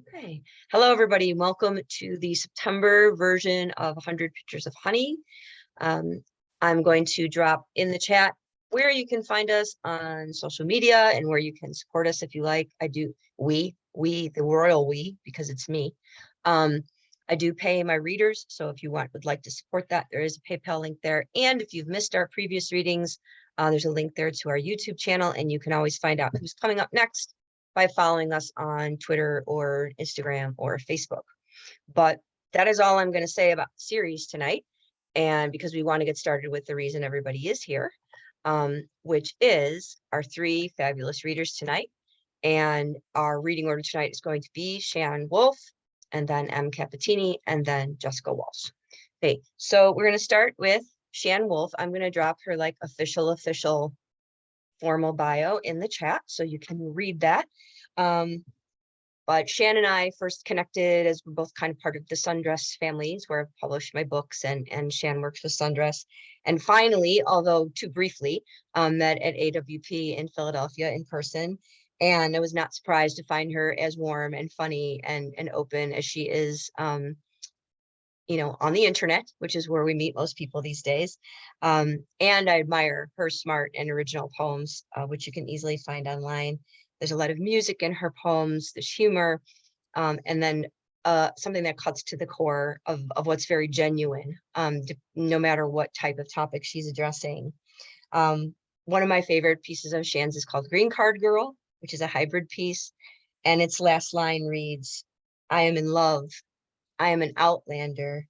Okay. Hello, everybody. Welcome to the September version of 100 Pictures of Honey. I'm going to drop in the chat where you can find us on social media and where you can support us if you like. We, the royal we, because it's me. I do pay my readers, so if you would like to support that, there is a PayPal link there. And if you've missed our previous readings, there's a link there to our YouTube channel, and you can always find out who's coming up next by following us on Twitter or Instagram or Facebook. But that is all I'm going to say about the series tonight. And because we want to get started with the reason everybody is here, which is our three fabulous readers tonight. And our reading order tonight is going to be Shannon Wolf, and then M. Capettini, and then Jessica Walsh. Okay, so we're going to start with Shannon Wolf. I'm going to drop her like official formal bio in the chat so you can read that. But Shannon and I first connected as we're both kind of part of the Sundress families, where I've published my books, and Shannon works with Sundress. And finally, although too briefly, met at AWP in Philadelphia in person. And I was not surprised to find her as warm and funny and open as she is, on the internet, which is where we meet most people these days. And I admire her smart and original poems, which you can easily find online. There's a lot of music in her poems, there's humor, and then something that cuts to the core of what's very genuine, no matter what type of topic she's addressing. One of my favorite pieces of Shan's is called Green Card Girl, which is a hybrid piece. And its last line reads, "I am in love. I am an outlander.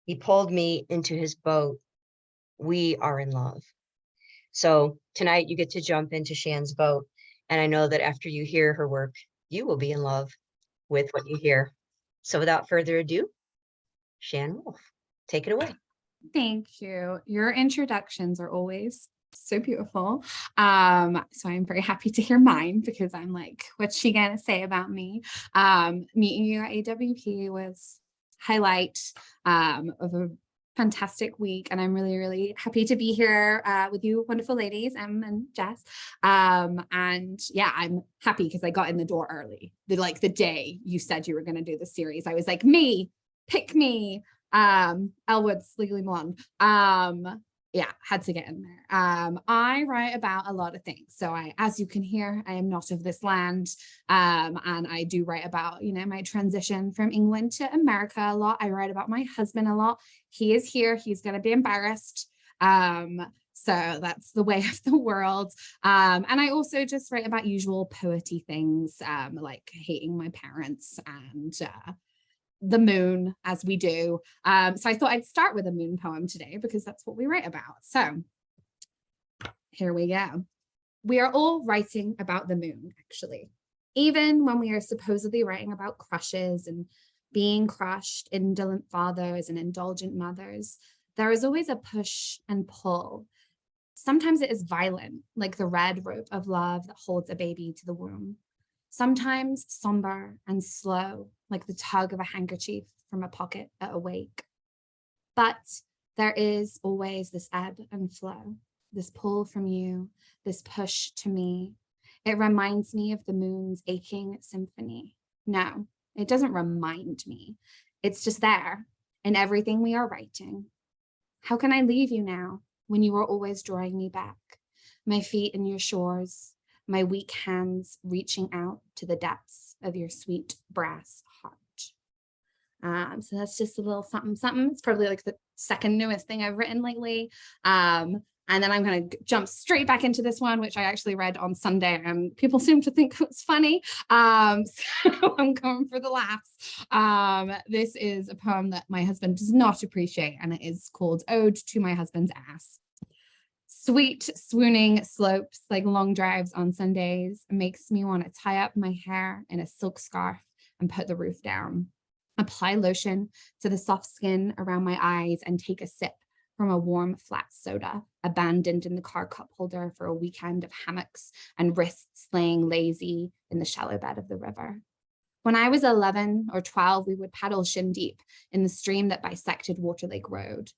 He pulled me into his boat. We are in love." So tonight you get to jump into Shan's boat. And I know that after you hear her work, you will be in love with what you hear. So without further ado, Shan Wolf, take it away. Thank you. Your introductions are always so beautiful. So I'm very happy to hear mine, because I'm like, what's she gonna say about me? Meeting you at AWP was highlight of a fantastic week, and I'm really, really happy to be here with you wonderful ladies, Em and Jess. And yeah, I'm happy because I got in the door early. The day you said you were going to do the series, I was like, pick me. Elwood's Legally Blonde. Yeah, had to get in there. I write about a lot of things. So as you can hear, I am not of this land. And I do write about, my transition from England to America a lot. I write about my husband a lot. He is here. He's going to be embarrassed. So that's the way of the world. And I also just write about usual poety things, like hating my parents and the moon, as we do. So I thought I'd start with a moon poem today, because that's what we write about. So here we go. We are all writing about the moon, actually. Even when we are supposedly writing about crushes and being crushed, indolent fathers and indulgent mothers, there is always a push and pull. Sometimes it is violent, like the red rope of love that holds a baby to the womb. Sometimes somber and slow, like the tug of a handkerchief from a pocket at a wake. But there is always this ebb and flow, this pull from you, this push to me. It reminds me of the moon's aching symphony. No, it doesn't remind me. It's just there in everything we are writing. How can I leave you now when you are always drawing me back? My feet in your shores, my weak hands reaching out to the depths of your sweet brass heart. So that's just a little something. It's probably like the second newest thing I've written lately. And then I'm going to jump straight back into this one, which I actually read on Sunday, and people seem to think it was funny. So I'm going for the laughs. This is a poem that my husband does not appreciate, and it is called Ode to My Husband's Ass. Sweet, swooning slopes like long drives on Sundays makes me want to tie up my hair in a silk scarf and put the roof down. Apply lotion to the soft skin around my eyes and take a sip from a warm, flat soda, abandoned in the car cup holder for a weekend of hammocks and wrists laying lazy in the shallow bed of the river. When I was 11 or 12, we would paddle shin deep in the stream that bisected Water Lake Road.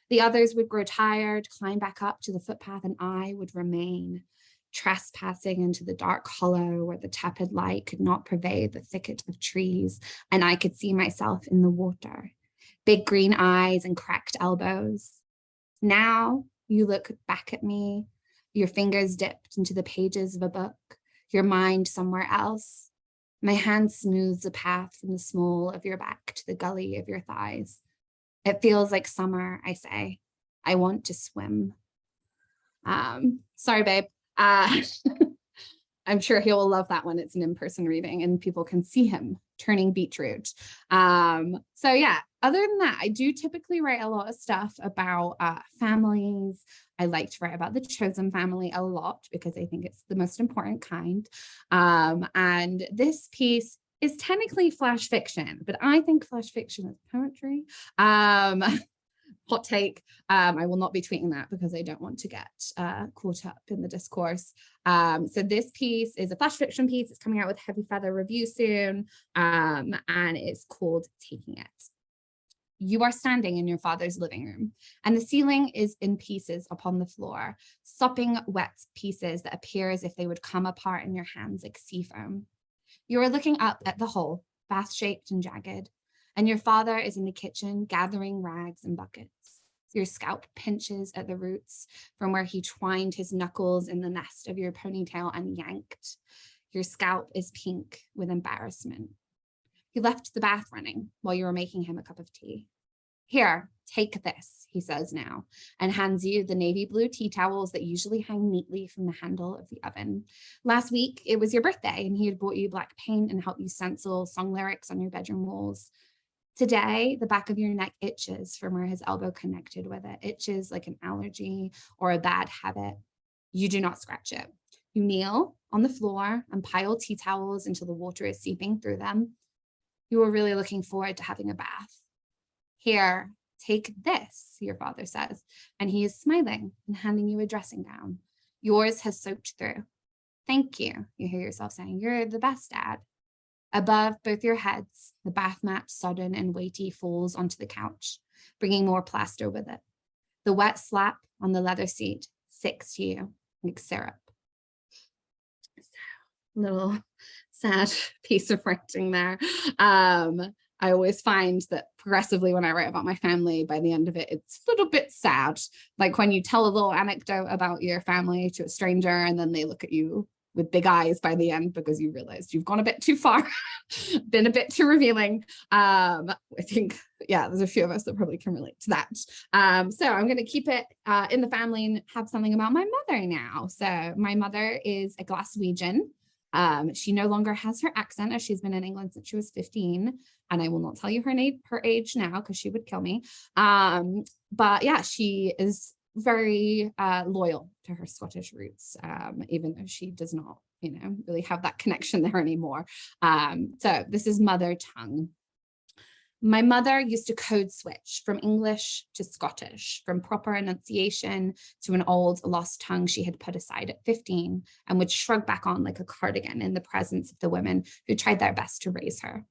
The others would grow tired, climb back up to the footpath, and I would remain, trespassing into the dark hollow where the tepid light could not pervade the thicket of trees, and I could see myself in the water, big green eyes and cracked elbows. Now you look back at me, your fingers dipped into the pages of a book, your mind somewhere else. My hand smooths a path from the small of your back to the gully of your thighs. It feels like summer, I say. I want to swim. Sorry, babe. I'm sure he will love that when it's an in-person reading and people can see him turning beetroot. So yeah, other than that, I do typically write a lot of stuff about families. I like to write about the chosen family a lot because I think it's the most important kind. And this piece is technically flash fiction, but I think flash fiction is poetry. Hot take. I will not be tweeting that because I don't want to get caught up in the discourse. So this piece is a flash fiction piece. It's coming out with Heavy Feather Review soon, and it's called Taking It. You are standing in your father's living room, and the ceiling is in pieces upon the floor, sopping wet pieces that appear as if they would come apart in your hands like sea foam. You are looking up at the hole, bath-shaped and jagged, and your father is in the kitchen gathering rags and buckets. Your scalp pinches at the roots from where he twined his knuckles in the nest of your ponytail and yanked. Your scalp is pink with embarrassment. He left the bath running while you were making him a cup of tea. Here, take this, he says now, and hands you the navy blue tea towels that usually hang neatly from the handle of the oven. Last week, it was your birthday, and he had bought you black paint and helped you stencil song lyrics on your bedroom walls. Today, the back of your neck itches from where his elbow connected with it. Itches like an allergy or a bad habit. You do not scratch it. You kneel on the floor and pile tea towels until the water is seeping through them. You are really looking forward to having a bath. Here, take this, your father says, and he is smiling and handing you a dressing gown. Yours has soaked through. Thank you, you hear yourself saying. You're the best, Dad. Above both your heads, the bath mat, sodden and weighty, falls onto the couch, bringing more plaster with it. The wet slap on the leather seat sticks to you like syrup. So, little sad piece of writing there. I always find that progressively when I write about my family, by the end of it, it's a little bit sad. Like when you tell a little anecdote about your family to a stranger and then they look at you with big eyes by the end because you realized you've gone a bit too far, been a bit too revealing. I think, yeah, there's a few of us that probably can relate to that. So I'm going to keep it in the family and have something about my mother now. So my mother is a Glaswegian. She no longer has her accent as she's been in England since she was 15. And I will not tell you her age now because she would kill me. But yeah, she is very loyal to her Scottish roots, even though she does not, really have that connection there anymore. So this is mother tongue. My mother used to code switch from English to Scottish, from proper enunciation to an old lost tongue she had put aside at 15 and would shrug back on like a cardigan in the presence of the women who tried their best to raise her.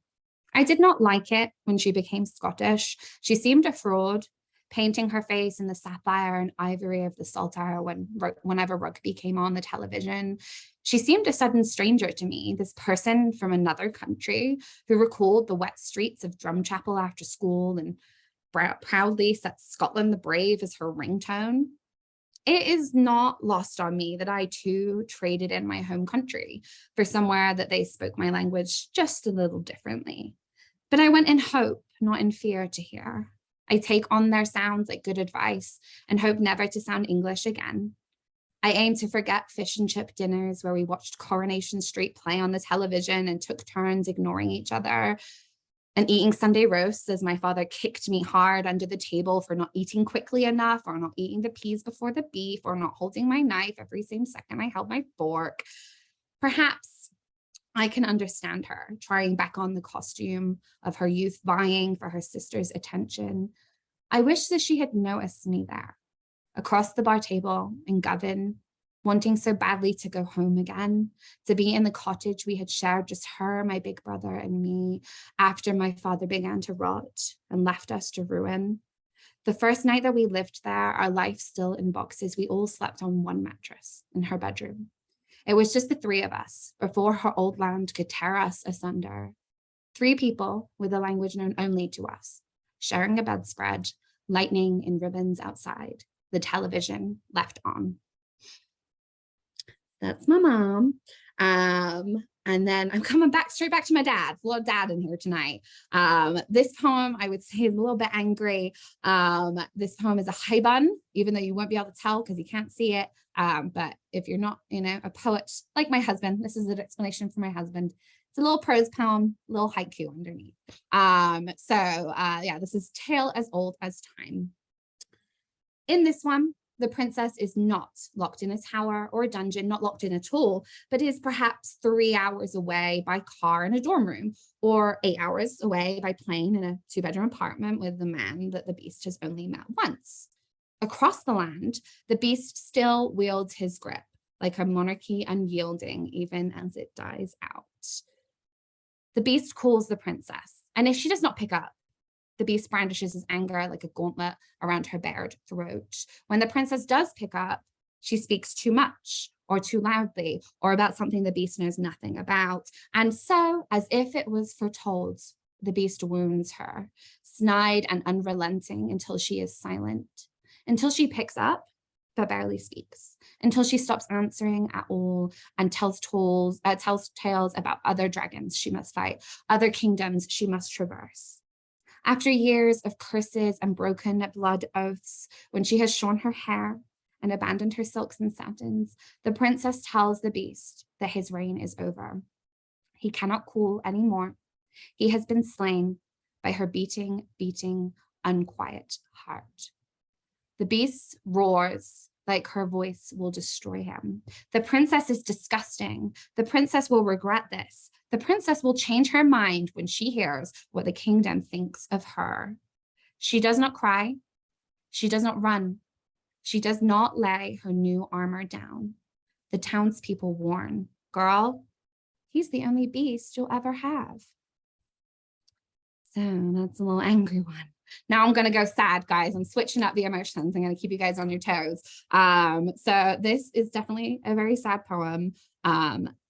I did not like it when she became Scottish. She seemed a fraud, painting her face in the sapphire and ivory of the Saltire whenever rugby came on the television. She seemed a sudden stranger to me, this person from another country who recalled the wet streets of Drumchapel after school and proudly set Scotland the Brave as her ringtone. It is not lost on me that I too traded in my home country for somewhere that they spoke my language just a little differently. But I went in hope, not in fear, to hear. I take on their sounds like good advice and hope never to sound English again. I aim to forget fish and chip dinners where we watched Coronation Street play on the television and took turns ignoring each other, and eating Sunday roasts as my father kicked me hard under the table for not eating quickly enough, or not eating the peas before the beef, or not holding my knife every same second I held my fork. Perhaps I can understand her trying back on the costume of her youth, vying for her sister's attention. I wish that she had noticed me there, across the bar table in Govan, wanting so badly to go home again, to be in the cottage we had shared, just her, my big brother, and me, after my father began to rot and left us to ruin. The first night that we lived there, our life still in boxes, we all slept on one mattress in her bedroom. It was just the three of us before her old land could tear us asunder. 3 people with a language known only to us, sharing a bedspread, lightning in ribbons outside, the television left on. That's my mom. And then I'm coming straight back to my dad. A lot of dad in here tonight. This poem, I would say, is a little bit angry. This poem is a high bun, even though you won't be able to tell because you can't see it. But if you're not, a poet like my husband, this is an explanation for my husband. It's a little prose poem, a little haiku underneath. Yeah, this is Tale as Old as Time. In this one, the princess is not locked in a tower or a dungeon, not locked in at all, but is perhaps 3 hours away by car in a dorm room, or 8 hours away by plane in a 2-bedroom apartment with the man that the beast has only met once. Across the land, the beast still wields his grip, like a monarchy unyielding even as it dies out. The beast calls the princess, and if she does not pick up, the beast brandishes his anger like a gauntlet around her bared throat. When the princess does pick up, she speaks too much or too loudly or about something the beast knows nothing about. And so, as if it was foretold, the beast wounds her, snide and unrelenting until she is silent, until she picks up but barely speaks, until she stops answering at all and tells tales about other dragons she must fight, other kingdoms she must traverse. After years of curses and broken blood oaths, when she has shorn her hair and abandoned her silks and satins, the princess tells the beast that his reign is over. He cannot cool anymore. He has been slain by her beating, unquiet heart. The beast roars like her voice will destroy him. The princess is disgusting. The princess will regret this. The princess will change her mind when she hears what the kingdom thinks of her. She does not cry. She does not run. She does not lay her new armor down. The townspeople warn, girl, he's the only beast you'll ever have. So that's a little angry one. Now I'm going to go sad, guys. I'm switching up the emotions. I'm going to keep you guys on your toes. So this is definitely a very sad poem.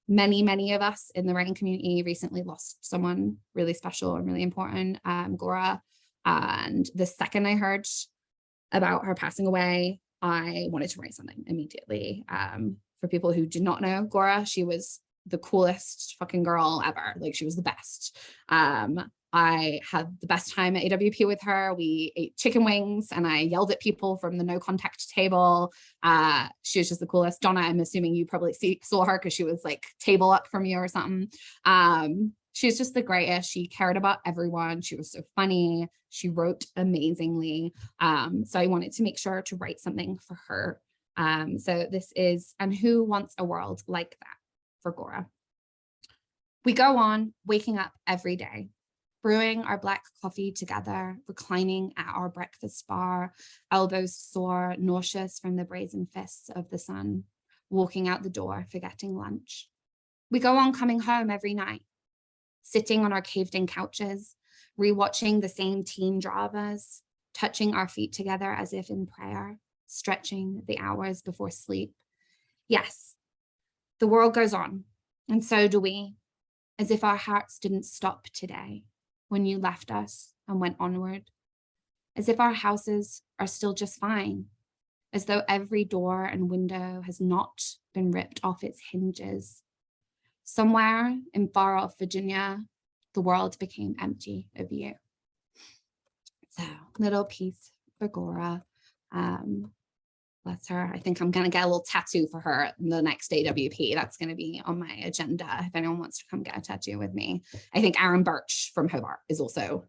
Many of us in the writing community recently lost someone really special and really important, Gora. And the second I heard about her passing away, I wanted to write something immediately. For people who did not know Gora, she was the coolest fucking girl ever. Like, she was the best. I had the best time at AWP with her. We ate chicken wings and I yelled at people from the no contact table. She was just the coolest. Donna, I'm assuming you probably saw her because she was like table up from you or something. She was just the greatest. She cared about everyone. She was so funny. She wrote amazingly. So I wanted to make sure to write something for her. So this is, and who wants a world like that for Gora? We go on waking up every day, brewing our black coffee together, reclining at our breakfast bar, elbows sore, nauseous from the brazen fists of the sun, walking out the door, forgetting lunch. We go on coming home every night, sitting on our caved-in couches, rewatching the same teen dramas, touching our feet together as if in prayer, stretching the hours before sleep. Yes, the world goes on, and so do we, as if our hearts didn't stop today when you left us and went onward, as if our houses are still just fine, as though every door and window has not been ripped off its hinges. Somewhere in far off Virginia, the world became empty of you. So, little piece for Gora. Bless her. I think I'm going to get a little tattoo for her in the next AWP. That's going to be on my agenda if anyone wants to come get a tattoo with me. I think Aaron Birch from Hobart is also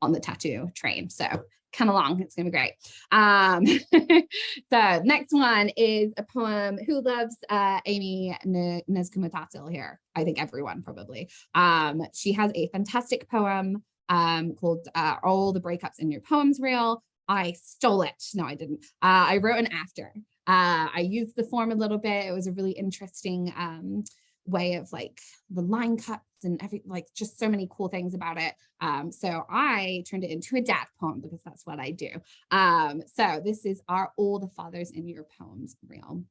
on the tattoo train. So come along. It's going to be great. So next one is a poem. Who loves Amy Nezkumatatil here? I think everyone probably. She has a fantastic poem called All the Breakups in Your Poems Real. I stole it. No, I didn't. I wrote an after. I used the form a little bit. It was a really interesting way of like the line cuts and just so many cool things about it. So I turned it into a dad poem because that's what I do. So this is Are All the Fathers in Your Poems Real?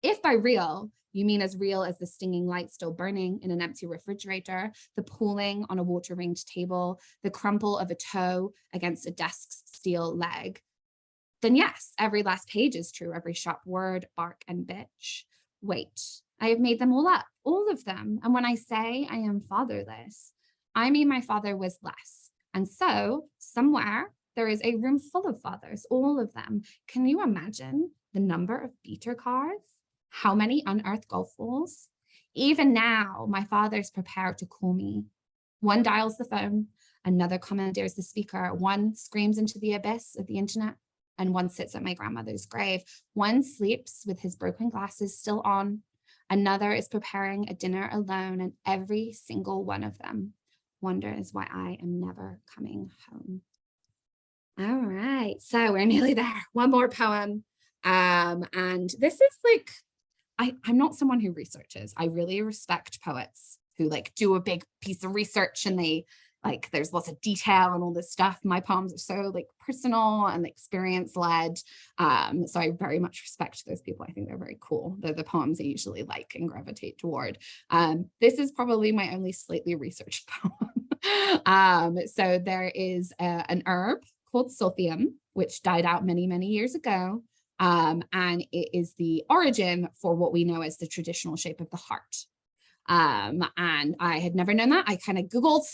If by real, you mean as real as the stinging light still burning in an empty refrigerator, the pooling on a water-ringed table, the crumple of a toe against a desk's steel leg, then yes, every last page is true, every sharp word, bark, and bitch. Wait, I have made them all up, all of them. And when I say I am fatherless, I mean my father was less. And so somewhere there is a room full of fathers, all of them. Can you imagine the number of beater cards? How many unearthed golf balls? Even now, my father's prepared to call me. One dials the phone, another commandeers the speaker, one screams into the abyss of the internet, and one sits at my grandmother's grave. One sleeps with his broken glasses still on. Another is preparing a dinner alone, and every single one of them wonders why I am never coming home. All right, so we're nearly there. One more poem. And this is like, I'm not someone who researches. I really respect poets who like do a big piece of research and they like, there's lots of detail and all this stuff. My poems are so like personal and experience led. So I very much respect those people. I think they're very cool. They're the poems I usually like and gravitate toward. This is probably my only slightly researched poem. So there is an herb called Sulfium, which died out many, many years ago. And it is the origin for what we know as the traditional shape of the heart. And I had never known that. I kind of Googled,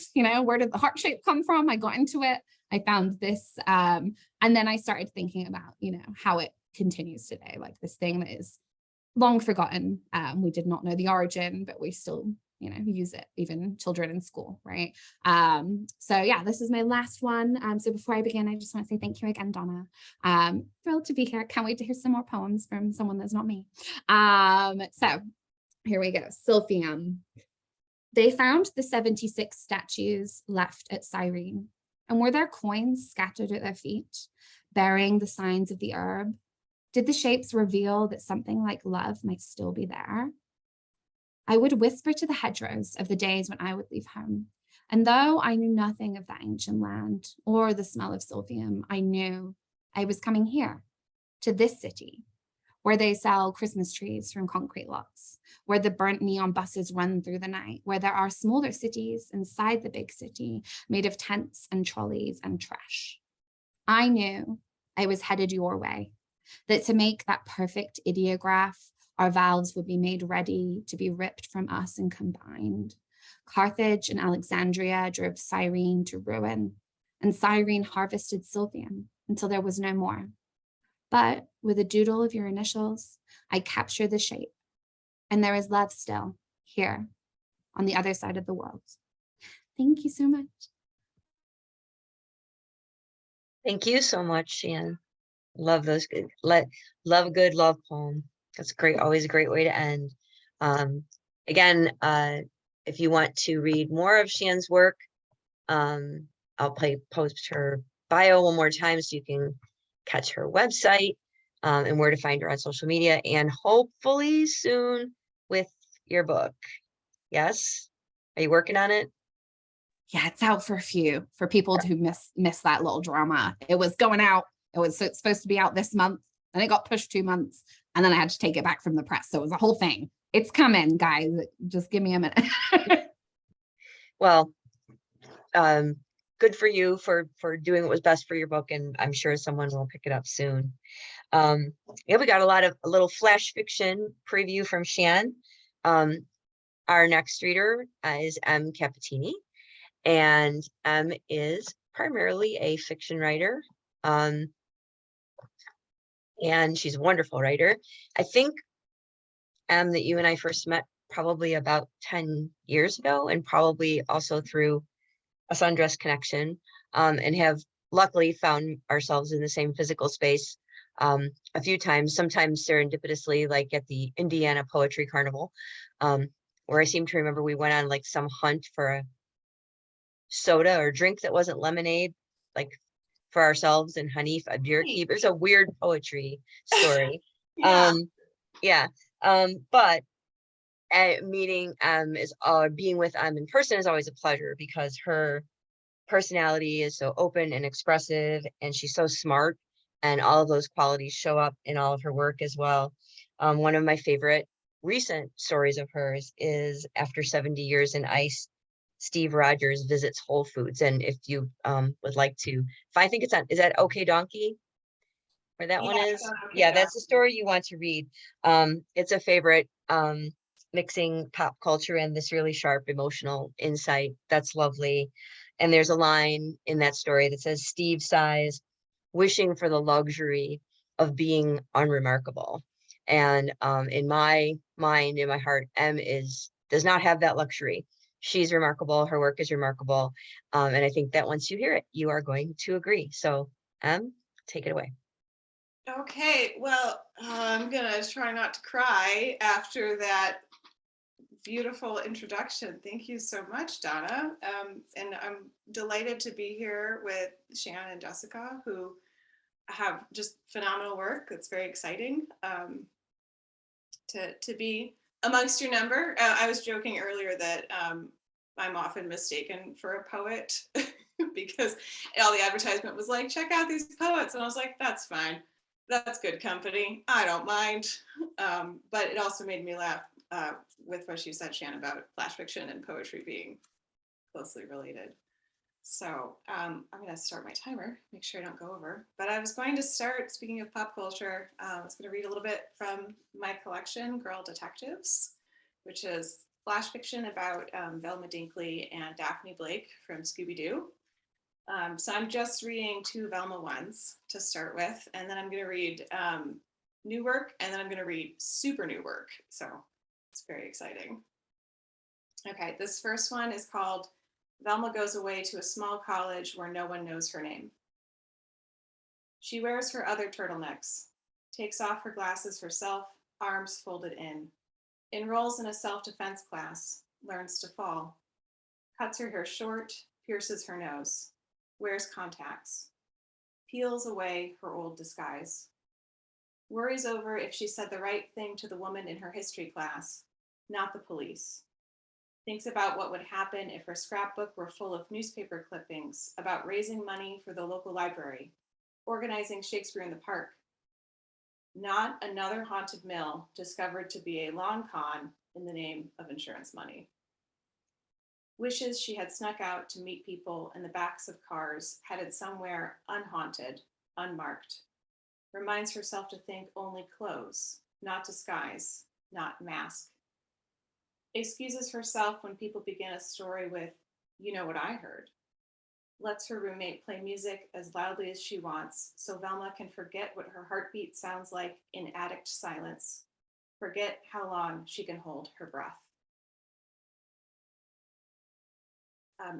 where did the heart shape come from? I got into it. I found this. And then I started thinking about, how it continues today, like this thing that is long forgotten. We did not know the origin, but we still, use it, even children in school, right? So yeah, this is my last one. So before I begin, I just want to say thank you again, Donna. Thrilled to be here. Can't wait to hear some more poems from someone that's not me. So here we go. Sulfium. They found the 76 statues left at Cyrene, and were there coins scattered at their feet, bearing the signs of the herb? Did the shapes reveal that something like love might still be there? I would whisper to the hedgerows of the days when I would leave home, and though I knew nothing of that ancient land or the smell of Sulfium, I knew I was coming here, to this city, where they sell Christmas trees from concrete lots, where the burnt neon buses run through the night, where there are smaller cities inside the big city made of tents and trolleys and trash. I knew I was headed your way, that to make that perfect ideograph, our valves would be made ready to be ripped from us and combined. Carthage and Alexandria drove Cyrene to ruin, and Cyrene harvested Sulfium until there was no more. But with a doodle of your initials, I capture the shape, and there is love still here on the other side of the world. Thank you so much. Thank you so much, Shannon. Love those good, love a good love poem. That's great. Always a great way to end. Again, if you want to read more of Shannon's work, I'll post her bio one more time so you can catch her website and where to find her on social media, and hopefully soon with your book. Yes? Are you working on it? Yeah, it's out for people who miss that little drama. It was going out. It was supposed to be out this month, and it got pushed 2 months, and then I had to take it back from the press. So it was a whole thing. It's coming, guys. Just give me a minute. Well, good for you for doing what was best for your book, and I'm sure someone will pick it up soon. Yeah, we got a little flash fiction preview from Shannon. Our next reader is M. Capettini, and M is primarily a fiction writer. And she's a wonderful writer. I think, that you and I first met probably about 10 years ago, and probably also through a Sundress connection, and have luckily found ourselves in the same physical space a few times, sometimes serendipitously, like at the Indiana Poetry Carnival, where I seem to remember we went on like some hunt for a soda or drink that wasn't lemonade, like for ourselves and Hanif Abdirki. It's a weird poetry story. Yeah. But meeting is being with in person is always a pleasure, because her personality is so open and expressive, and she's so smart, and all of those qualities show up in all of her work as well. One of my favorite recent stories of hers is after 70 years in ice, Steve Rogers visits Whole Foods. And if you would like to, if I think it's on, is that OK Donkey? Where that one Yeah, is? it's on OK Yeah, that's the Donkey. story you want to read. It's a favorite, mixing pop culture and this really sharp emotional insight. That's lovely. And there's a line in that story that says, Steve sighs, wishing for the luxury of being unremarkable. And in my mind, in my heart, does not have that luxury. She's remarkable. Her work is remarkable. And I think that once you hear it, you are going to agree. So take it away. Okay, well, I'm gonna try not to cry after that beautiful introduction. Thank you so much, Donna. And I'm delighted to be here with Shannon and Jessica, who have just phenomenal work. It's very exciting to be amongst your number. I was joking earlier that I'm often mistaken for a poet because all the advertisement was like, check out these poets. And I was like, that's fine. That's good company. I don't mind. But it also made me laugh with what you said, Shannon, about flash fiction and poetry being closely related. So I'm going to start my timer, make sure I don't go over. But I was going to start, speaking of pop culture, I was going to read a little bit from my collection, Girl Detectives, which is flash fiction about Velma Dinkley and Daphne Blake from Scooby-Doo. So I'm just reading 2 Velma ones to start with, and then I'm going to read new work, and then I'm going to read super new work. So it's very exciting. Okay, this first one is called Velma Goes Away to a Small College Where No One Knows Her Name. She wears her other turtlenecks, takes off her glasses herself, arms folded in, enrolls in a self-defense class, learns to fall, cuts her hair short, pierces her nose, wears contacts, peels away her old disguise, worries over if she said the right thing to the woman in her history class, not the police. Thinks about what would happen if her scrapbook were full of newspaper clippings about raising money for the local library, organizing Shakespeare in the Park. Not another haunted mill discovered to be a long con in the name of insurance money. Wishes she had snuck out to meet people in the backs of cars headed somewhere unhaunted, unmarked. Reminds herself to think only clothes, not disguise, not mask. Excuses herself when people begin a story with, you know what I heard. Lets her roommate play music as loudly as she wants so Velma can forget what her heartbeat sounds like in addict silence. Forget how long she can hold her breath.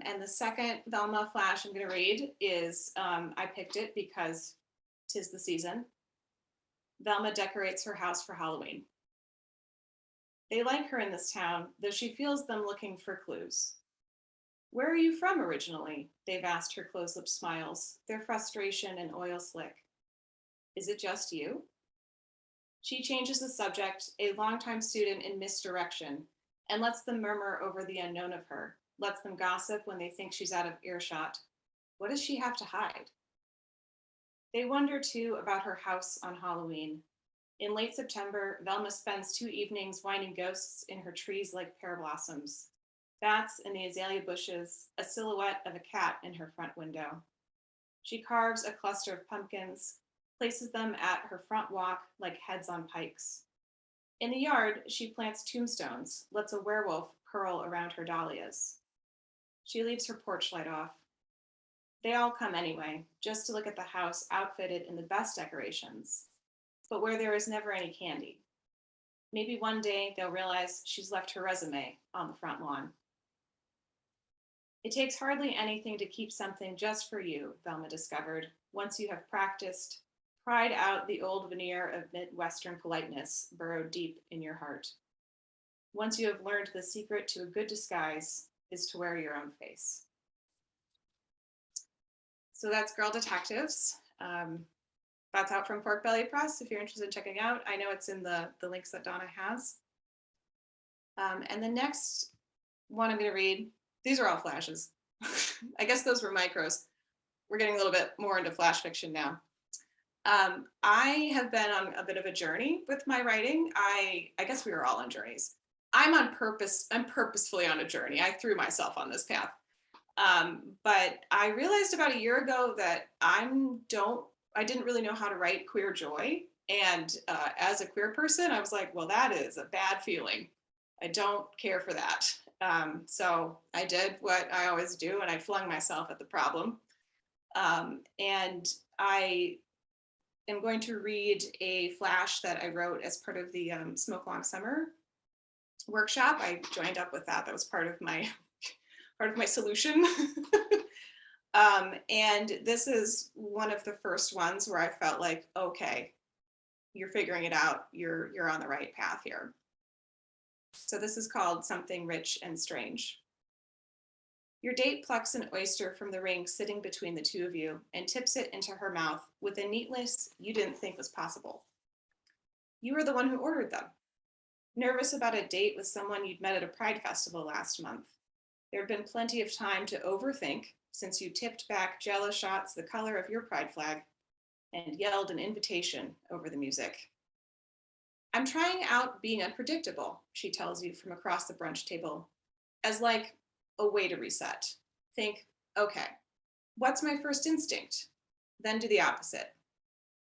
And the second Velma flash I'm going to read is, I picked it because 'tis the season. Velma decorates her house for Halloween. They like her in this town, though she feels them looking for clues. Where are you from originally? They've asked her closed-lip smiles, their frustration and oil slick. Is it just you? She changes the subject, a longtime student in misdirection, and lets them murmur over the unknown of her, lets them gossip when they think she's out of earshot. What does she have to hide? They wonder too about her house on Halloween. In late September, Velma spends 2 evenings winding ghosts in her trees like pear blossoms. Bats in the azalea bushes, a silhouette of a cat in her front window. She carves a cluster of pumpkins, places them at her front walk like heads on pikes. In the yard, she plants tombstones, lets a werewolf curl around her dahlias. She leaves her porch light off. They all come anyway, just to look at the house outfitted in the best decorations, but where there is never any candy. Maybe one day they'll realize she's left her resume on the front lawn. It takes hardly anything to keep something just for you, Velma discovered, once you have practiced, pried out the old veneer of Midwestern politeness burrowed deep in your heart. Once you have learned the secret to a good disguise is to wear your own face. So that's Girl Detectives. That's out from Pork Belly Press if you're interested in checking out. I know it's in the links that Donna has. And the next one I'm going to read, these are all flashes. I guess those were micros. We're getting a little bit more into flash fiction now. I have been on a bit of a journey with my writing. I guess we were all on journeys. I'm purposefully on a journey. I threw myself on this path. But I realized about a year ago that I didn't really know how to write queer joy. And as a queer person, I was like, well, that is a bad feeling. I don't care for that. So I did what I always do, and I flung myself at the problem. And I am going to read a flash that I wrote as part of the Smoke Long Summer workshop. I joined up with that. That was part of my solution. And this is one of the first ones where I felt like, okay, you're figuring it out. You're on the right path here. So this is called Something Rich and Strange. Your date plucks an oyster from the ring sitting between the two of you and tips it into her mouth with a neatness you didn't think was possible. You were the one who ordered them. Nervous about a date with someone you'd met at a Pride festival last month. There had been plenty of time to overthink since you tipped back Jell-O shots the color of your Pride flag and yelled an invitation over the music. I'm trying out being unpredictable, she tells you from across the brunch table, as like a way to reset. Think, okay, what's my first instinct? Then do the opposite.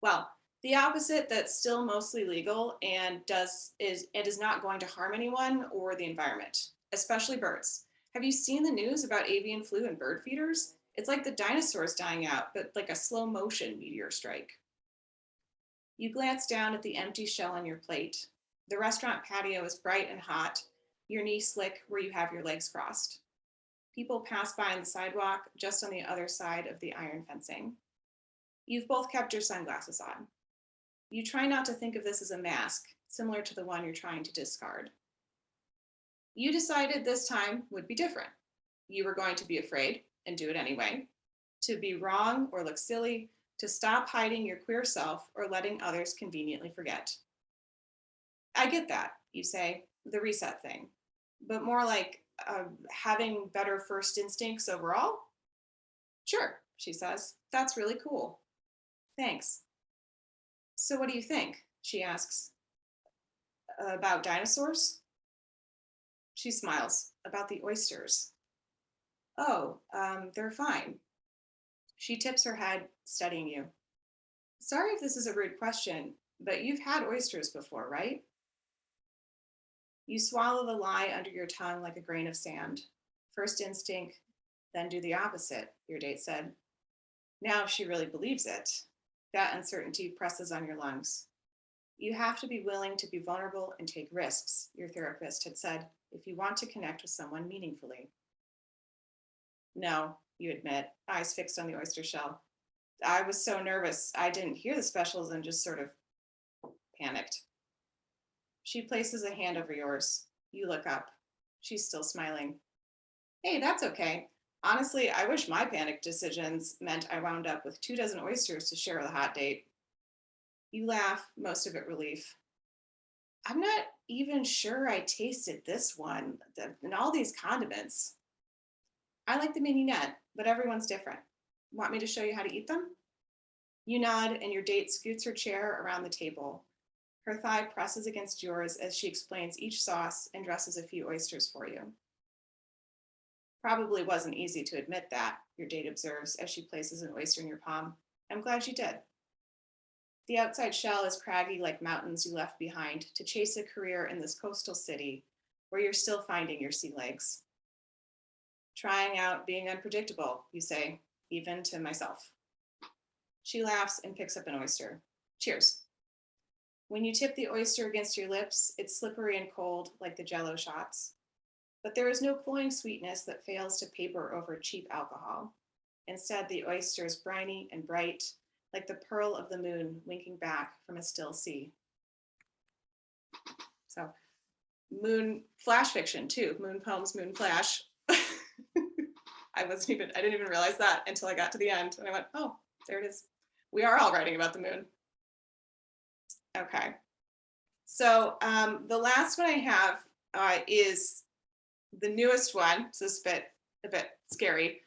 Well, the opposite that's still mostly legal and is not going to harm anyone or the environment, especially birds. Have you seen the news about avian flu and bird feeders? It's like the dinosaurs dying out, but like a slow motion meteor strike. You glance down at the empty shell on your plate. The restaurant patio is bright and hot, your knee slick where you have your legs crossed. People pass by on the sidewalk just on the other side of the iron fencing. You've both kept your sunglasses on. You try not to think of this as a mask, similar to the one you're trying to discard. You decided this time would be different. You were going to be afraid and do it anyway, to be wrong or look silly, to stop hiding your queer self or letting others conveniently forget. I get that, you say, the reset thing, but more like having better first instincts overall? Sure, she says, that's really cool. Thanks. So what do you think? She asks. About dinosaurs? She smiles. About the oysters. Oh, they're fine. She tips her head, studying you. Sorry if this is a rude question, but you've had oysters before, right? You swallow the lie under your tongue like a grain of sand. First instinct, then do the opposite, your date said. Now she really believes it. That uncertainty presses on your lungs. You have to be willing to be vulnerable and take risks, your therapist had said, if you want to connect with someone meaningfully. No, you admit, eyes fixed on the oyster shell. I was so nervous, I didn't hear the specials and just sort of panicked. She places a hand over yours. You look up. She's still smiling. Hey, that's okay. Honestly, I wish my panic decisions meant I wound up with 24 oysters to share the hot date. You laugh, most of it relief. I'm not even sure I tasted this one and all these condiments. I like the mignonette, but everyone's different. Want me to show you how to eat them? You nod and your date scoots her chair around the table. Her thigh presses against yours as she explains each sauce and dresses a few oysters for you. Probably wasn't easy to admit that, your date observes as she places an oyster in your palm. I'm glad you did. The outside shell is craggy like mountains you left behind to chase a career in this coastal city where you're still finding your sea legs. Trying out being unpredictable, you say, even to myself. She laughs and picks up an oyster. Cheers. When you tip the oyster against your lips, it's slippery and cold like the Jell-O shots. But there is no cloying sweetness that fails to paper over cheap alcohol. Instead, the oyster is briny and bright, like the pearl of the moon winking back from a still sea. So, moon flash fiction too, moon poems, moon flash. I didn't even realize that until I got to the end and I went, oh, there it is. We are all writing about the moon. Okay. So the last one I have is the newest one. So it's a bit scary.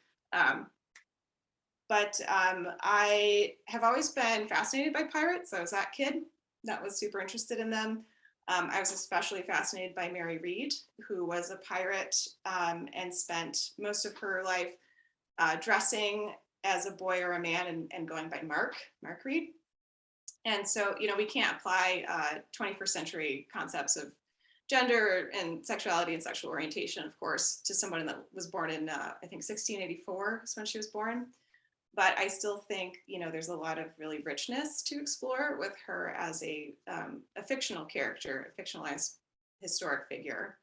But I have always been fascinated by pirates. I was that kid that was super interested in them. I was especially fascinated by Mary Read, who was a pirate and spent most of her life dressing as a boy or a man and going by Mark Read. And so, you know, we can't apply 21st century concepts of gender and sexuality and sexual orientation, of course, to someone that was born in, I think 1684 is when she was born. But I still think, you know, there's a lot of really richness to explore with her as a fictional character, a fictionalized historic figure.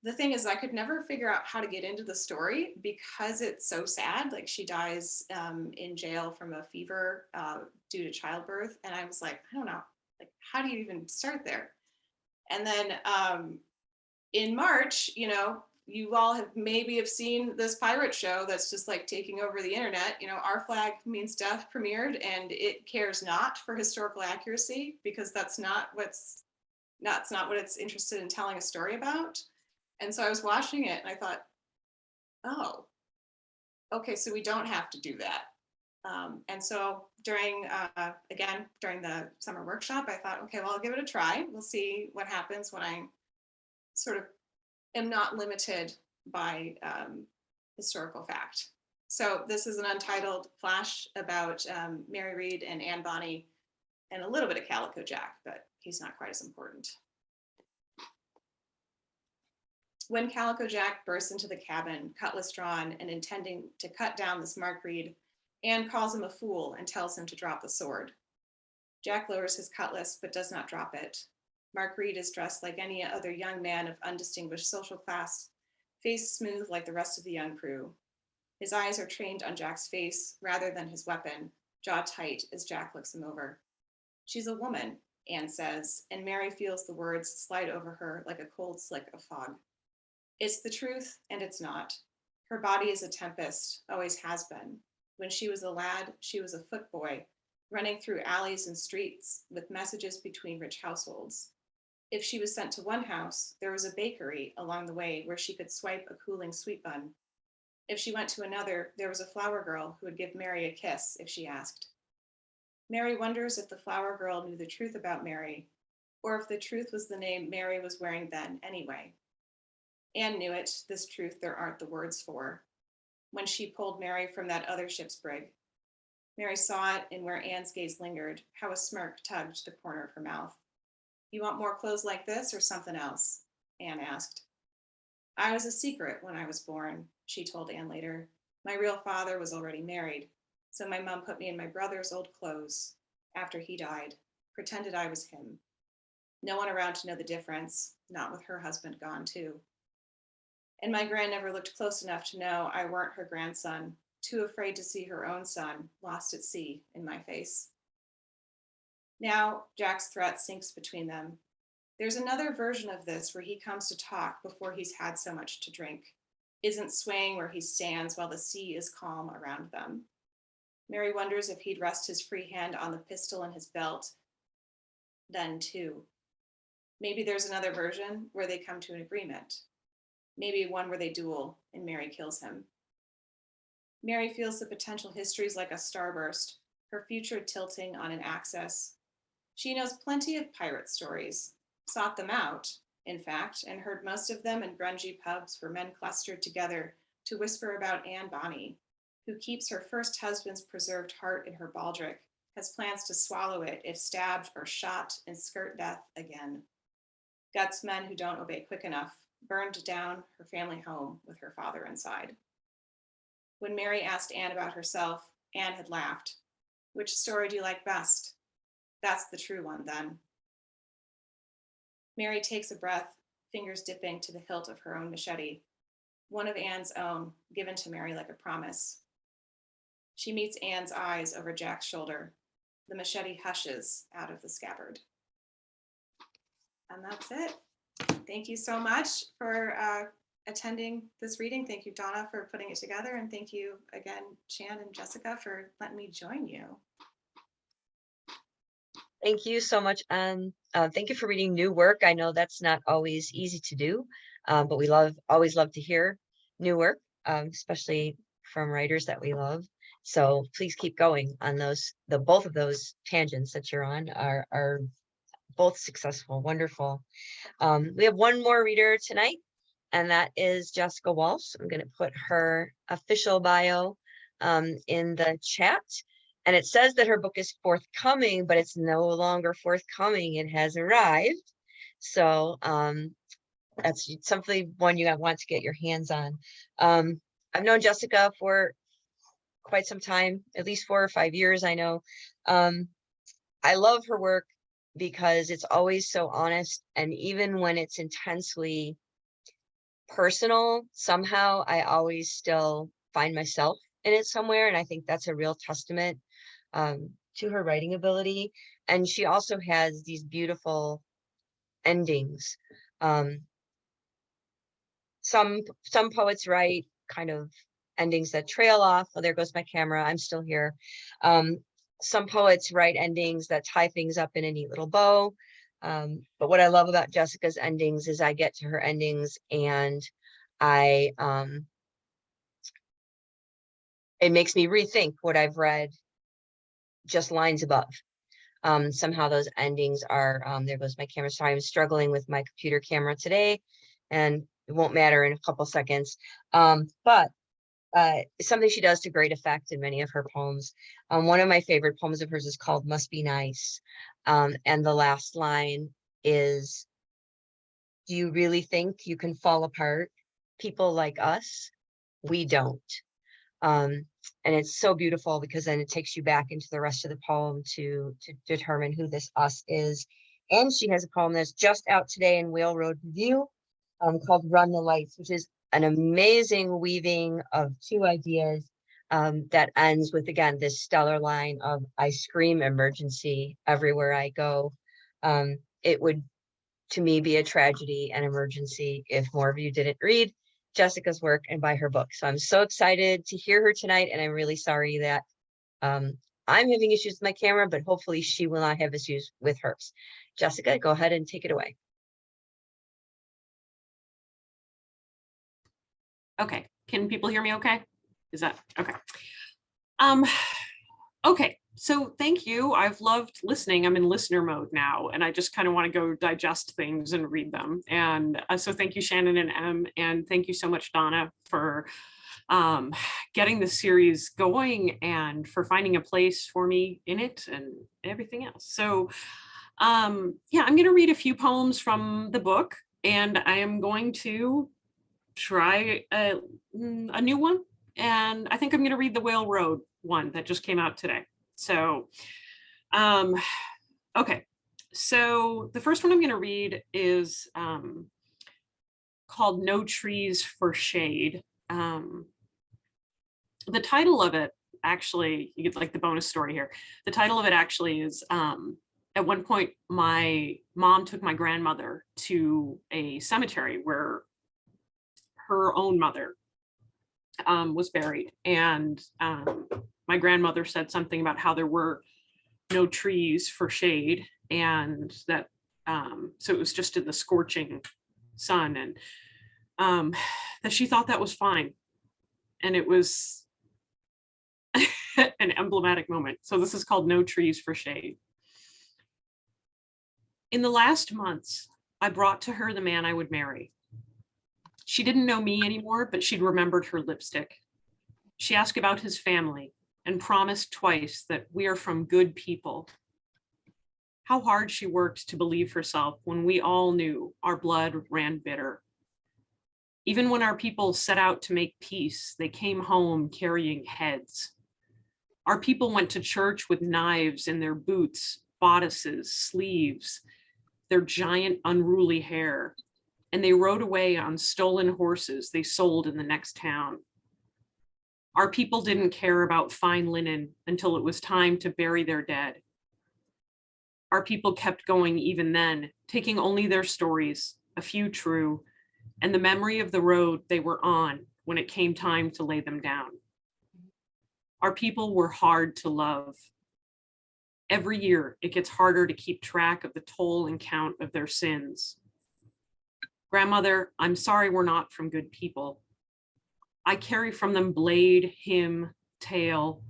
The thing is, I could never figure out how to get into the story because it's so sad. Like, she dies in jail from a fever due to childbirth. And I was like, I don't know, like, how do you even start there? And then in March, you know, you all have seen this pirate show that's just like taking over the internet. You know, Our Flag Means Death premiered, and it cares not for historical accuracy because that's not what it's interested in telling a story about. And so I was watching it and I thought, oh, okay, so we don't have to do that. And so during the summer workshop, I thought, okay, well, I'll give it a try. We'll see what happens when I sort of am not limited by historical fact. So this is an untitled flash about Mary Read and Anne Bonny and a little bit of Calico Jack, but he's not quite as important. When Calico Jack bursts into the cabin, cutlass drawn and intending to cut down this Mark Read, Anne calls him a fool and tells him to drop the sword. Jack lowers his cutlass but does not drop it. Mark Read is dressed like any other young man of undistinguished social class, face smooth like the rest of the young crew. His eyes are trained on Jack's face rather than his weapon, jaw tight as Jack looks him over. She's a woman, Anne says, and Mary feels the words slide over her like a cold slick of fog. It's the truth, and it's not. Her body is a tempest, always has been. When she was a lad, she was a footboy, running through alleys and streets with messages between rich households. If she was sent to one house, there was a bakery along the way where she could swipe a cooling sweet bun. If she went to another, there was a flower girl who would give Mary a kiss if she asked. Mary wonders if the flower girl knew the truth about Mary, or if the truth was the name Mary was wearing then anyway. Anne knew it, this truth there aren't the words for. When she pulled Mary from that other ship's brig, Mary saw it in where Anne's gaze lingered, how a smirk tugged the corner of her mouth. You want more clothes like this or something else? Anne asked. I was a secret when I was born, she told Anne later. My real father was already married, so my mom put me in my brother's old clothes after he died, pretended I was him. No one around to know the difference, not with her husband gone too. And my gran never looked close enough to know I weren't her grandson, too afraid to see her own son lost at sea in my face. Now Jack's threat sinks between them. There's another version of this where he comes to talk before he's had so much to drink, isn't swaying where he stands while the sea is calm around them. Mary wonders if he'd rest his free hand on the pistol in his belt then too. Maybe there's another version where they come to an agreement. Maybe one where they duel and Mary kills him. Mary feels the potential histories like a starburst, her future tilting on an axis. She knows plenty of pirate stories, sought them out, in fact, and heard most of them in grungy pubs where men clustered together to whisper about Anne Bonny, who keeps her first husband's preserved heart in her baldric, has plans to swallow it if stabbed or shot and skirt death again. Guts men who don't obey quick enough, burned down her family home with her father inside. When Mary asked Anne about herself, Anne had laughed. Which story do you like best? That's the true one then. Mary takes a breath, fingers dipping to the hilt of her own machete, one of Anne's own, given to Mary like a promise. She meets Anne's eyes over Jack's shoulder. The machete hushes out of the scabbard. And that's it. Thank you so much for attending this reading. Thank you, Donna, for putting it together. And thank you again, Shannon and Jessica, for letting me join you. Thank you so much. And thank you for reading new work. I know that's not always easy to do, but we always love to hear new work, especially from writers that we love. So please keep going on those. Both of those tangents that you're on are both successful, wonderful. We have one more reader tonight, and that is Jessica Walsh. I'm going to put her official bio in the chat. And it says that her book is forthcoming, but it's no longer forthcoming. It has arrived. So that's something one you want to get your hands on. I've known Jessica for quite some time, at least 4 or 5 years, I know. I love her work because it's always so honest, and even when it's intensely personal, somehow I always still find myself in it somewhere, and I think that's a real testament to her writing ability. And she also has these beautiful endings. Some poets write kind of endings that trail off. Oh, there goes my camera. I'm still here. Some poets write endings that tie things up in a neat little bow. But what I love about Jessica's endings is I get to her endings and it makes me rethink what I've read just lines above. Somehow those endings are, there goes my camera. Sorry, I'm struggling with my computer camera today, and it won't matter in a couple seconds. But something she does to great effect in many of her poems. One of my favorite poems of hers is called Must Be Nice. And the last line is, do you really think you can fall apart? People like us, we don't. And it's so beautiful because then it takes you back into the rest of the poem to determine who this us is. And she has a poem that's just out today in Whale Road Review called Run the Lights, which is an amazing weaving of 2 ideas that ends with, again, this stellar line of, I scream emergency everywhere I go. It would, to me, be a tragedy and emergency if more of you didn't read Jessica's work and buy her book. So I'm so excited to hear her tonight, and I'm really sorry that I'm having issues with my camera, but hopefully she will not have issues with hers. Jessica, go ahead and take it away. Okay, can people hear me okay? Is that okay? Okay, so thank you. I've loved listening. I'm in listener mode now, and I just kind of want to go digest things and read them. And so thank you, Shannon and Em, and thank you so much, Donna, for getting the series going and for finding a place for me in it and everything else. So yeah, I'm going to read a few poems from the book, and I am going to try a new one. And I think I'm going to read the Whale Road one that just came out today. So, okay. So the first one I'm going to read is called No Trees for Shade. The title of it, actually, you get like the bonus story here. The title of it actually is, at one point, my mom took my grandmother to a cemetery where her own mother was buried. And my grandmother said something about how there were no trees for shade, and that, so it was just in the scorching sun, and that she thought that was fine. And it was an emblematic moment. So this is called No Trees for Shade. In the last months, I brought to her the man I would marry. She didn't know me anymore, but she'd remembered her lipstick. She asked about his family and promised twice that we are from good people. How hard she worked to believe herself when we all knew our blood ran bitter. Even when our people set out to make peace, they came home carrying heads. Our people went to church with knives in their boots, bodices, sleeves, their giant unruly hair, and they rode away on stolen horses they sold in the next town. Our people didn't care about fine linen until it was time to bury their dead. Our people kept going even then, taking only their stories, a few true, and the memory of the road they were on when it came time to lay them down. Our people were hard to love. Every year, it gets harder to keep track of the toll and count of their sins. Grandmother, I'm sorry we're not from good people. I carry from them blade, hymn, tale,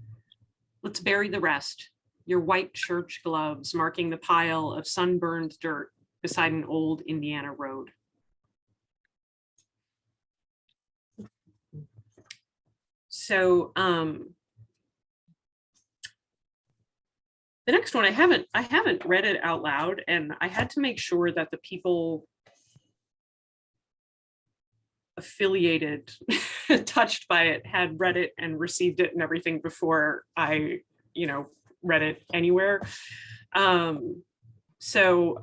Let's bury the rest. Your white church gloves marking the pile of sunburned dirt beside an old Indiana road. So the next one, I haven't read it out loud, and I had to make sure that the people affiliated, touched by it, had read it and received it and everything before I, read it anywhere. So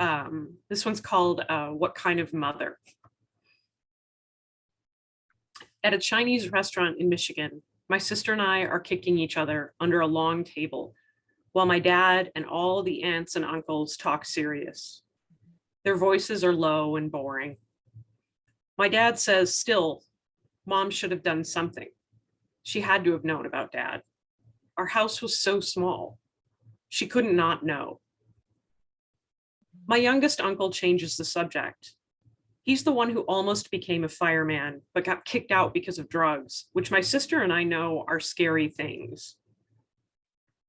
this one's called What Kind of Mother? At a Chinese restaurant in Michigan, my sister and I are kicking each other under a long table while my dad and all the aunts and uncles talk serious. Their voices are low and boring. My dad says, still, Mom should have done something. She had to have known about Dad. Our house was so small. She couldn't not know. My youngest uncle changes the subject. He's the one who almost became a fireman, but got kicked out because of drugs, which my sister and I know are scary things.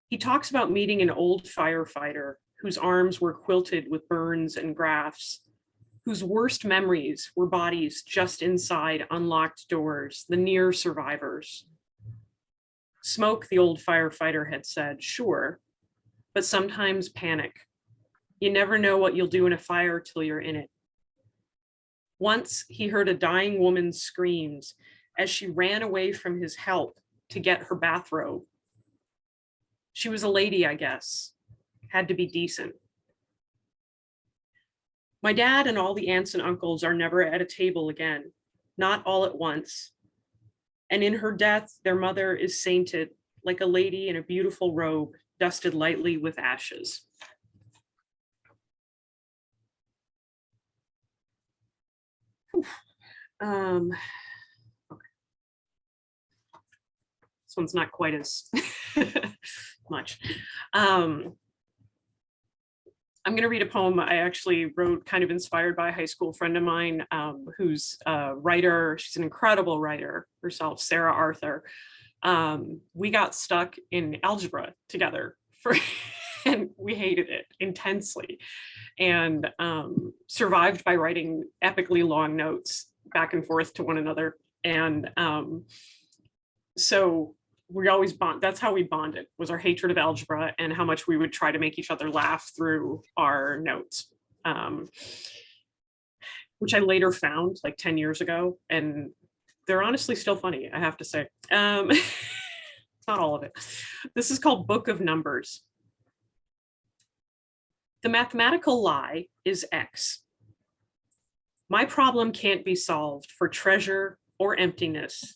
He talks about meeting an old firefighter whose arms were quilted with burns and grafts, whose worst memories were bodies just inside unlocked doors, the near survivors. Smoke, the old firefighter had said, sure, but sometimes panic. You never know what you'll do in a fire till you're in it. Once he heard a dying woman's screams as she ran away from his help to get her bathrobe. She was a lady, I guess, had to be decent. My dad and all the aunts and uncles are never at a table again, not all at once. And in her death, their mother is sainted like a lady in a beautiful robe, dusted lightly with ashes. Okay. This one's not quite as much. I'm going to read a poem I actually wrote, kind of inspired by a high school friend of mine who's a writer. She's an incredible writer herself, Sarah Arthur. We got stuck in algebra together and we hated it intensely, and survived by writing epically long notes back and forth to one another. And so we always bond. That's how we bonded, was our hatred of algebra and how much we would try to make each other laugh through our notes, which I later found like 10 years ago. And they're honestly still funny, I have to say. Not all of it. This is called Book of Numbers. The mathematical lie is X. My problem can't be solved for treasure or emptiness,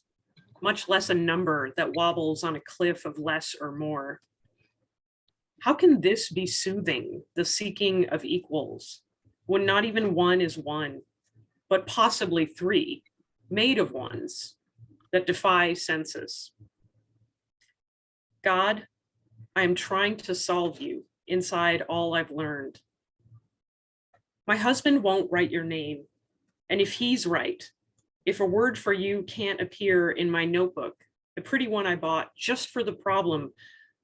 much less a number that wobbles on a cliff of less or more. How can this be soothing, the seeking of equals, when not even one is one, but possibly three, made of ones, that defy census? God, I am trying to solve you inside all I've learned. My husband won't write your name, and if he's right, if a word for you can't appear in my notebook, the pretty one I bought just for the problem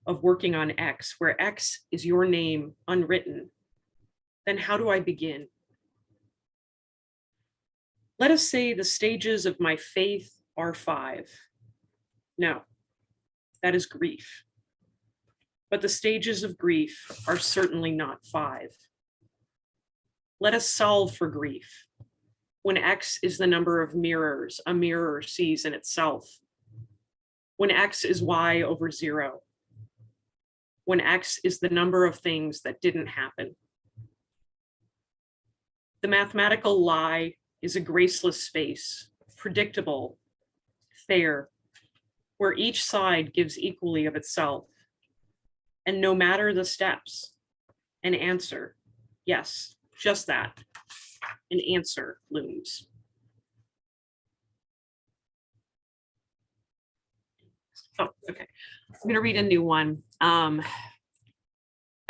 of working on X, where X is your name unwritten, then how do I begin? Let us say the stages of my faith are 5. No, that is grief. But the stages of grief are certainly not 5. Let us solve for grief. When X is the number of mirrors a mirror sees in itself. When X is Y over 0. When X is the number of things that didn't happen. The mathematical lie is a graceless space, predictable, fair, where each side gives equally of itself. And no matter the steps, an answer, yes, just that, an answer looms. Oh, okay. I'm going to read a new one. I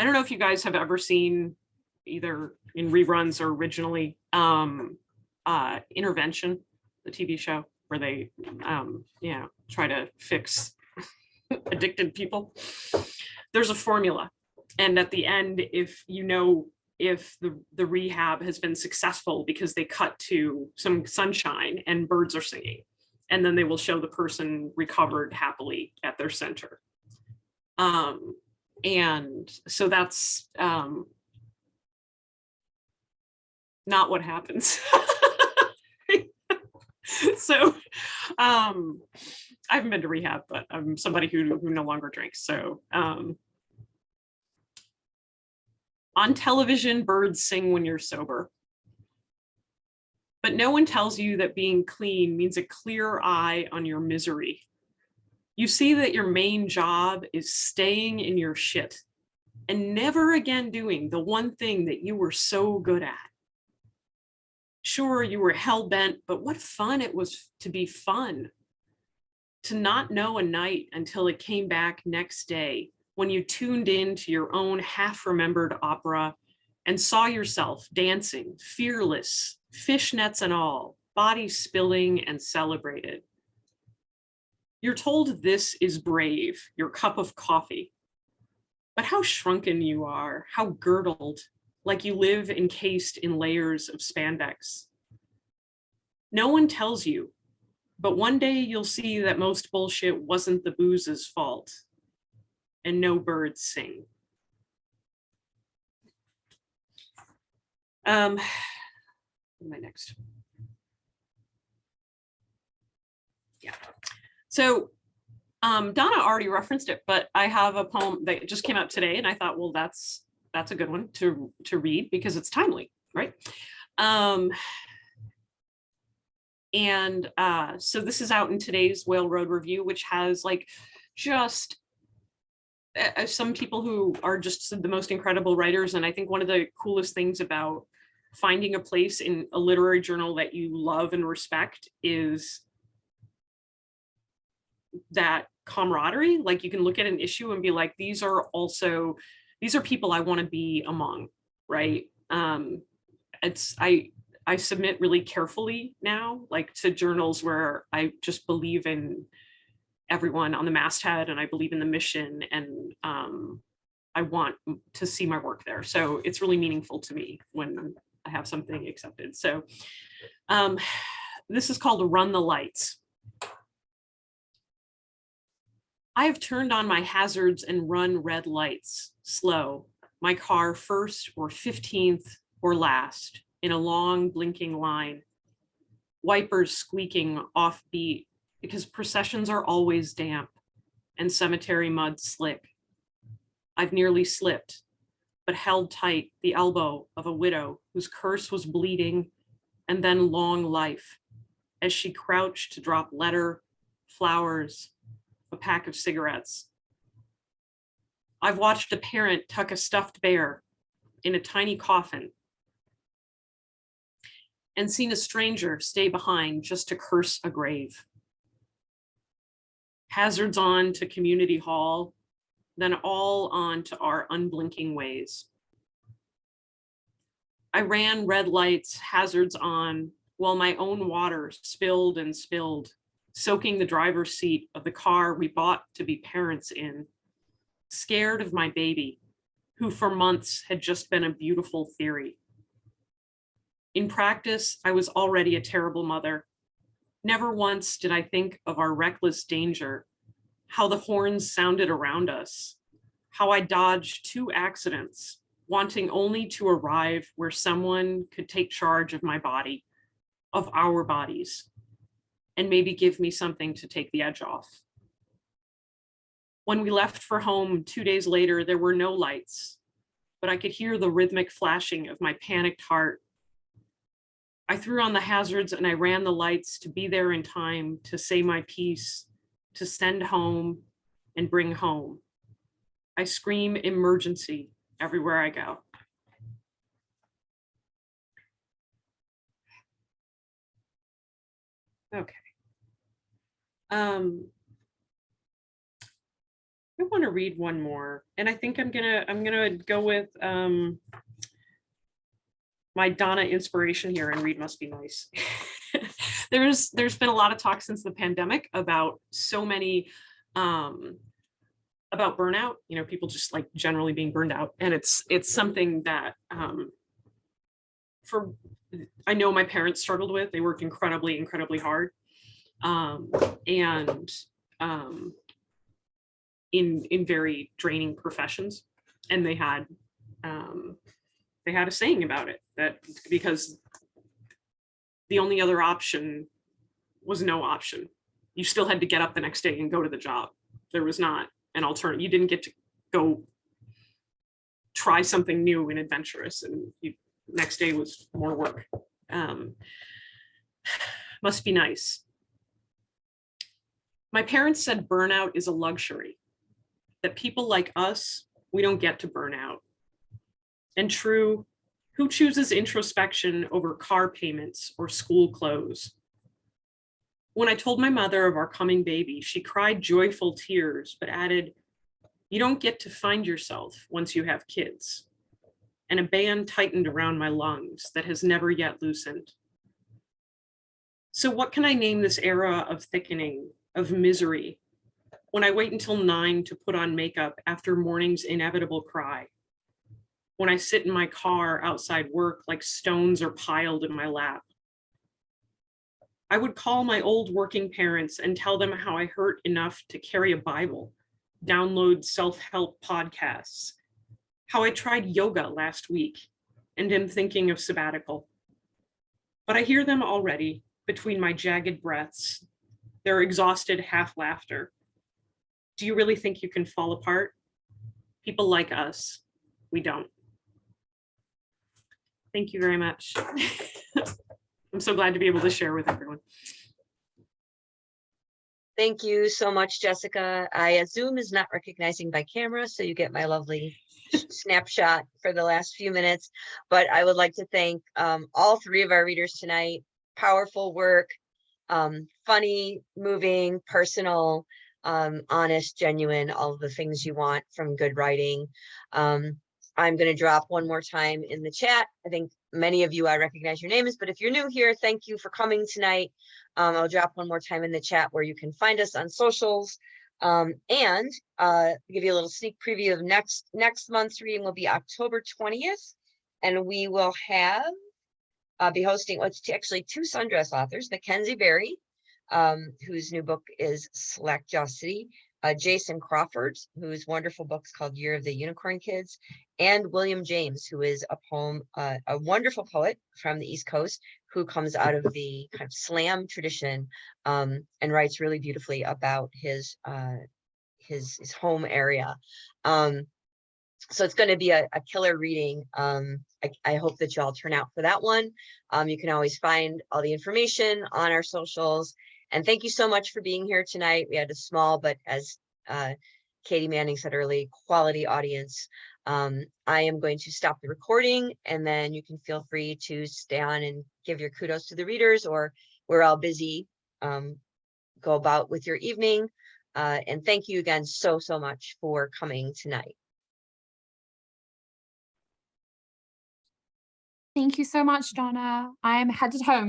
don't know if you guys have ever seen, either in reruns or originally, Intervention, the TV show, where they try to fix addicted people. There's a formula. And at the end, if you know if the rehab has been successful because they cut to some sunshine and birds are singing, and then they will show the person recovered happily at their center. And so that's not what happens. So I haven't been to rehab, but I'm somebody who no longer drinks. So on television, birds sing when you're sober. But no one tells you that being clean means a clear eye on your misery. You see that your main job is staying in your shit and never again doing the one thing that you were so good at. Sure, you were hell-bent, but what fun it was to be fun. To not know a night until it came back next day, when you tuned in to your own half-remembered opera and saw yourself dancing, fearless, fishnets and all, body spilling and celebrated. You're told this is brave, your cup of coffee. But how shrunken you are, how girdled, like you live encased in layers of spandex. No one tells you, but one day you'll see that most bullshit wasn't the booze's fault, and no birds sing. What am I next? Yeah. So Donna already referenced it, but I have a poem that just came out today, and I thought, well, that's a good one to read because it's timely, right? So this is out in today's Whale Road Review, which has like just some people who are just the most incredible writers. And I think one of the coolest things about finding a place in a literary journal that you love and respect is that camaraderie. Like you can look at an issue and be like, these are people I want to be among, right? I submit really carefully now, like to journals where I just believe in everyone on the masthead and I believe in the mission, and I want to see my work there. So it's really meaningful to me when I have something accepted. So this is called Run the Lights. I have turned on my hazards and run red lights, slow, my car first or 15th or last in a long blinking line, wipers squeaking offbeat because processions are always damp and cemetery mud slick. I've nearly slipped, but held tight the elbow of a widow whose curse was bleeding and then long life as she crouched to drop letter, flowers, a pack of cigarettes. I've watched a parent tuck a stuffed bear in a tiny coffin and seen a stranger stay behind just to curse a grave. Hazards on to community hall, then all on to our unblinking ways. I ran red lights, hazards on, while my own water spilled and spilled, soaking the driver's seat of the car we bought to be parents in, scared of my baby, who for months had just been a beautiful theory. In practice, I was already a terrible mother. Never once did I think of our reckless danger, how the horns sounded around us, how I dodged 2 accidents, wanting only to arrive where someone could take charge of my body, of our bodies, and maybe give me something to take the edge off. When we left for home 2 days later, there were no lights, but I could hear the rhythmic flashing of my panicked heart. I threw on the hazards and I ran the lights to be there in time to say my piece, to send home and bring home. I scream emergency everywhere I go. Okay. I want to read one more, and I think I'm gonna go with my Donna inspiration here and read Must Be Nice. There's been a lot of talk since the pandemic about so many about burnout, people just like generally being burned out. And it's something that I know my parents struggled with. They worked incredibly, incredibly hard. And in very draining professions. And they had a saying about it, that because the only other option was no option. You still had to get up the next day and go to the job. There was not an alternative. You didn't get to go try something new and adventurous, and next day was more work. Must be nice. My parents said burnout is a luxury, that people like us, we don't get to burn out. And true, who chooses introspection over car payments or school clothes? When I told my mother of our coming baby, she cried joyful tears, but added, "You don't get to find yourself once you have kids." And a band tightened around my lungs that has never yet loosened. So what can I name this era of thickening, of misery, when I wait until 9 to put on makeup after morning's inevitable cry? When I sit in my car outside work like stones are piled in my lap? I would call my old working parents and tell them how I hurt enough to carry a Bible, download self-help podcasts, how I tried yoga last week and am thinking of sabbatical. But I hear them already between my jagged breaths, their exhausted half laughter. Do you really think you can fall apart? People like us, we don't. Thank you very much. I'm so glad to be able to share with everyone. Thank you so much, Jessica. Zoom is not recognizing by camera, so you get my lovely snapshot for the last few minutes. But I would like to thank all three of our readers tonight. Powerful work, funny, moving, personal, honest, genuine, all of the things you want from good writing. I'm going to drop one more time in the chat. I think many of you, I recognize your names, but if you're new here, thank you for coming tonight. I'll drop one more time in the chat where you can find us on socials. And give you a little sneak preview of next month's reading will be October 20th. And we will have, be hosting, well, it's actually two sundress authors, Mackenzie Berry, whose new book is Slackjosity, Jason Crawford, whose wonderful book's called Year of the Unicorn Kids, and William James, who is a wonderful poet from the East Coast, who comes out of the kind of slam tradition, and writes really beautifully about his home area. So it's going to be a killer reading. I hope that you all turn out for that one. You can always find all the information on our socials. And thank you so much for being here tonight. We had a small, but as Katie Manning said early, quality audience. I am going to stop the recording, and then you can feel free to stay on and give your kudos to the readers, or we're all busy. Go about with your evening. And thank you again so much for coming tonight. Thank you so much, Donna. I'm headed home.